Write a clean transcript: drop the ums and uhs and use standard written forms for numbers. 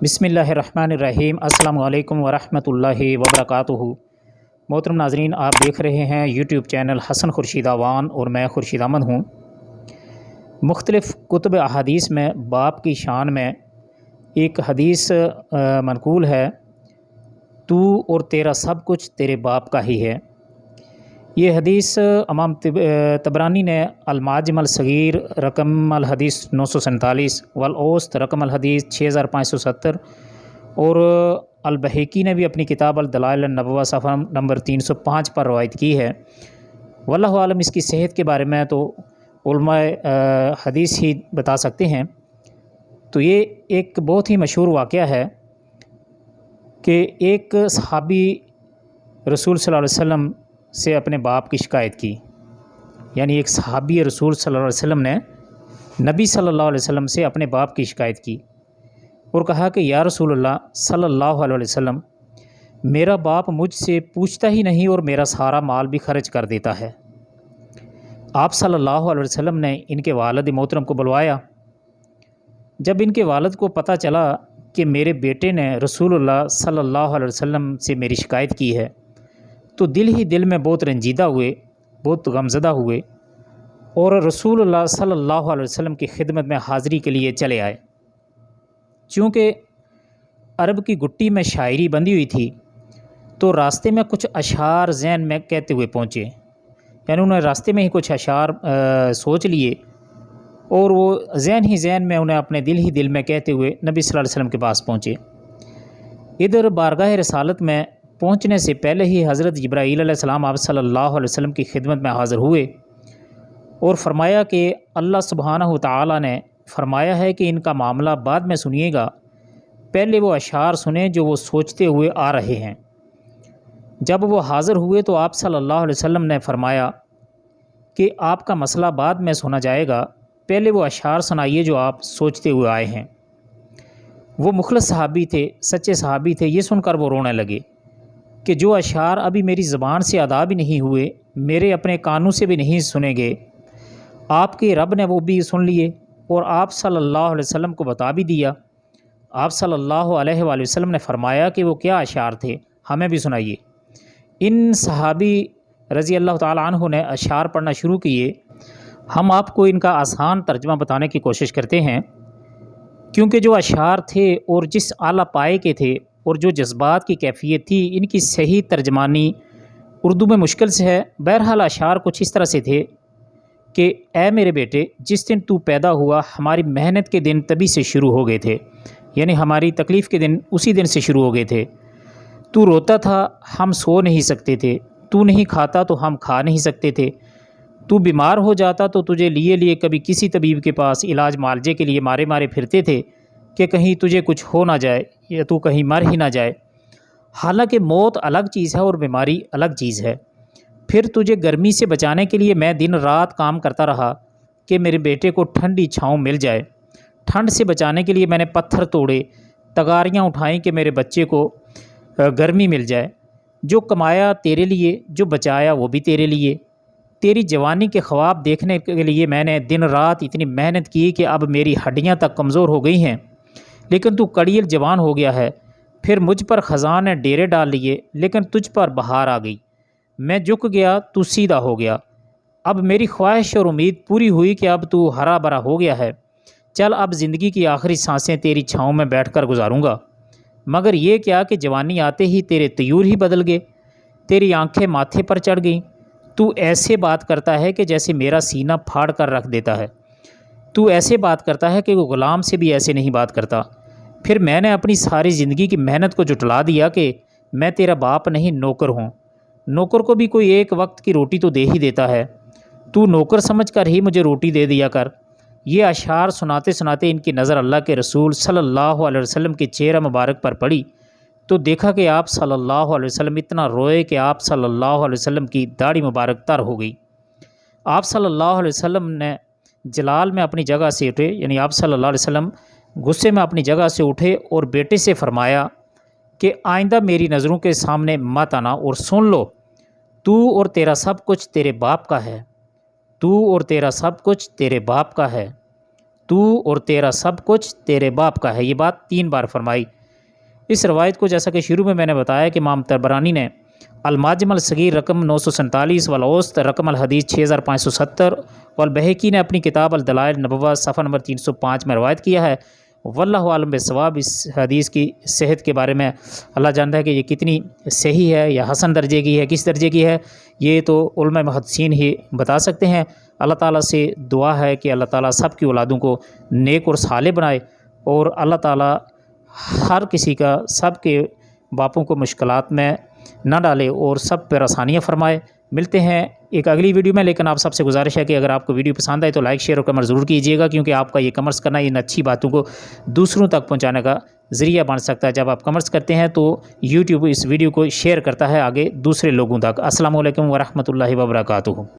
بسم اللہ الرحمن الرحیم۔ السلام علیکم ورحمۃ اللہ وبرکاتہ۔ محترم ناظرین، آپ دیکھ رہے ہیں یوٹیوب چینل حسن خورشید اوان اور میں خورشید احمد ہوں۔ مختلف کتب احادیث میں باپ کی شان میں ایک حدیث منقول ہے، تو اور تیرا سب کچھ تیرے باپ کا ہی ہے۔ یہ حدیث امام طبرانی نے المعجم الصغیر رقم الحدیث 947 والاوسط رقم الحدیث 6570 اور البہیقی نے بھی اپنی کتاب الدلائل النبوہ صفحہ نمبر 305 پر روایت کی ہے۔ واللہ عالم اس کی صحت کے بارے میں تو علماء حدیث ہی بتا سکتے ہیں۔ تو یہ ایک بہت ہی مشہور واقعہ ہے کہ ایک صحابی رسول صلی اللہ علیہ وسلم سے اپنے باپ کی شکایت کی، یعنی ایک صحابی رسول صلی اللہ علیہ وسلم نے نبی صلی اللہ علیہ وسلم سے اپنے باپ کی شکایت کی اور کہا کہ یا رسول اللہ صلی اللہ علیہ وسلم، میرا باپ مجھ سے پوچھتا ہی نہیں اور میرا سارا مال بھی خرچ کر دیتا ہے۔ آپ صلی اللہ علیہ وسلم نے ان کے والد محترم کو بلوایا۔ جب ان کے والد کو پتہ چلا کہ میرے بیٹے نے رسول اللہ صلی اللہ علیہ وسلم سے میری شکایت کی ہے تو دل ہی دل میں بہت رنجیدہ ہوئے، بہت غمزدہ ہوئے اور رسول اللہ صلی اللہ علیہ وسلم کی خدمت میں حاضری کے لیے چلے آئے۔ چونکہ عرب کی گٹی میں شاعری بندھی ہوئی تھی تو راستے میں کچھ اشعار ذہن میں کہتے ہوئے پہنچے، یعنی انہوں نے راستے میں ہی کچھ اشعار سوچ لیے اور وہ ذہن میں انہیں اپنے دل ہی دل میں کہتے ہوئے نبی صلی اللہ علیہ وسلم کے پاس پہنچے۔ ادھر بارگاہ رسالت میں پہنچنے سے پہلے ہی حضرت جبرائیل علیہ السلام آپ صلی اللہ علیہ وسلم کی خدمت میں حاضر ہوئے اور فرمایا کہ اللہ سبحانہ وتعالی نے فرمایا ہے کہ ان کا معاملہ بعد میں سنیے گا، پہلے وہ اشعار سنیں جو وہ سوچتے ہوئے آ رہے ہیں۔ جب وہ حاضر ہوئے تو آپ صلی اللہ علیہ وسلم نے فرمایا کہ آپ کا مسئلہ بعد میں سنا جائے گا، پہلے وہ اشعار سنائیے جو آپ سوچتے ہوئے آئے ہیں۔ وہ مخلص صحابی تھے، سچے صحابی تھے۔ یہ سن کر وہ رونے لگے کہ جو اشعار ابھی میری زبان سے ادا بھی نہیں ہوئے، میرے اپنے کانوں سے بھی نہیں سنے گے، آپ کے رب نے وہ بھی سن لیے اور آپ صلی اللہ علیہ وسلم کو بتا بھی دیا۔ آپ صلی اللہ علیہ وآلہ وسلم نے فرمایا کہ وہ کیا اشعار تھے، ہمیں بھی سنائیے۔ ان صحابی رضی اللہ تعالیٰ عنہ نے اشعار پڑھنا شروع کیے۔ ہم آپ کو ان کا آسان ترجمہ بتانے کی کوشش کرتے ہیں، کیونکہ جو اشعار تھے اور جس اعلیٰ پائے کے تھے اور جو جذبات کی کیفیت تھی، ان کی صحیح ترجمانی اردو میں مشکل سے ہے۔ بہرحال اشعار کچھ اس طرح سے تھے کہ اے میرے بیٹے، جس دن تو پیدا ہوا ہماری محنت کے دن تبھی سے شروع ہو گئے تھے، یعنی ہماری تکلیف کے دن اسی دن سے شروع ہو گئے تھے۔ تو روتا تھا، ہم سو نہیں سکتے تھے، تو نہیں کھاتا تو ہم کھا نہیں سکتے تھے، تو بیمار ہو جاتا تو تجھے لیے کبھی کسی طبیب کے پاس علاج معالجے کے لیے مارے پھرتے تھے کہ کہیں تجھے کچھ ہو نہ جائے یا تو کہیں مر ہی نہ جائے۔ حالانکہ موت الگ چیز ہے اور بیماری الگ چیز ہے۔ پھر تجھے گرمی سے بچانے کے لیے میں دن رات کام کرتا رہا کہ میرے بیٹے کو ٹھنڈی چھاؤں مل جائے۔ ٹھنڈ سے بچانے کے لیے میں نے پتھر توڑے، تگاریاں اٹھائیں کہ میرے بچے کو گرمی مل جائے۔ جو کمایا تیرے لیے، جو بچایا وہ بھی تیرے لیے۔ تیری جوانی کے خواب دیکھنے کے لیے میں نے دن رات اتنی محنت کی کہ اب میری ہڈیاں تک کمزور ہو گئی ہیں، لیکن تو کڑیل جوان ہو گیا ہے۔ پھر مجھ پر خزاں نے ڈیرے ڈال لیے، لیکن تجھ پر بہار آ گئی۔ میں جھک گیا، تو سیدھا ہو گیا۔ اب میری خواہش اور امید پوری ہوئی کہ اب تو ہرا بھرا ہو گیا ہے۔ چل اب زندگی کی آخری سانسیں تیری چھاؤں میں بیٹھ کر گزاروں گا۔ مگر یہ کیا کہ جوانی آتے ہی تیرے طیور ہی بدل گئے، تیری آنکھیں ماتھے پر چڑھ گئیں۔ تو ایسے بات کرتا ہے کہ جیسے میرا سینہ پھاڑ کر رکھ دیتا ہے۔ تو ایسے بات کرتا ہے کہ وہ غلام سے بھی ایسے نہیں بات کرتا۔ پھر میں نے اپنی ساری زندگی کی محنت کو جھٹلا دیا کہ میں تیرا باپ نہیں نوکر ہوں۔ نوکر کو بھی کوئی ایک وقت کی روٹی تو دے ہی دیتا ہے، تو نوکر سمجھ کر ہی مجھے روٹی دے دیا کر۔ یہ اشعار سناتے سناتے ان کی نظر اللہ کے رسول صلی اللہ علیہ وسلم کے چہرہ مبارک پر پڑی تو دیکھا کہ آپ صلی اللہ علیہ وسلم اتنا روئے کہ آپ صلی اللہ علیہ وسلم کی داڑھی مبارک تر ہو گئی۔ آپ صلی اللہ علیہ وسلم نے جلال میں اپنی جگہ سے اٹھے، یعنی آپ صلی اللہ علیہ وسلم غصے میں اپنی جگہ سے اٹھے اور بیٹے سے فرمایا کہ آئندہ میری نظروں کے سامنے مت آنا اور سن لو، تو اور تیرا سب کچھ تیرے باپ کا ہے، تو اور تیرا سب کچھ تیرے باپ کا ہے۔ تو اور تیرا سب کچھ تیرے باپ کا ہے۔ یہ بات 3 بار فرمائی۔ اس روایت کو جیسا کہ شروع میں نے بتایا کہ امام طبرانی نے المعجم الصغیر رقم 947 والاوسط رقم الحدیث 6570 والبہقی نے اپنی کتاب الدلائل النبوہ صفحہ نمبر 305 میں روایت کیا ہے۔ واللہ عالم بالصواب۔ اس حدیث کی صحت کے بارے میں اللہ جانتا ہے کہ یہ کتنی صحیح ہے یا حسن درجے کی ہے، کس درجے کی ہے، یہ تو علماء محدثین ہی بتا سکتے ہیں۔ اللہ تعالیٰ سے دعا ہے کہ اللہ تعالیٰ سب کی اولادوں کو نیک اور صالح بنائے، اور اللہ تعالیٰ ہر کسی کا، سب کے باپوں کو مشکلات میں نہ ڈالے اور سب پر آسانیاں فرمائے۔ ملتے ہیں ایک اگلی ویڈیو میں، لیکن آپ سب سے گزارش ہے کہ اگر آپ کو ویڈیو پسند آئے تو لائک شیئر اور کمنٹ ضرور کیجیے گا، کیونکہ آپ کا یہ کمنٹس کرنا ان اچھی باتوں کو دوسروں تک پہنچانے کا ذریعہ بن سکتا ہے۔ جب آپ کمنٹس کرتے ہیں تو یوٹیوب اس ویڈیو کو شیئر کرتا ہے آگے دوسرے لوگوں تک۔ السلام علیکم ورحمۃ اللہ وبرکاتہ۔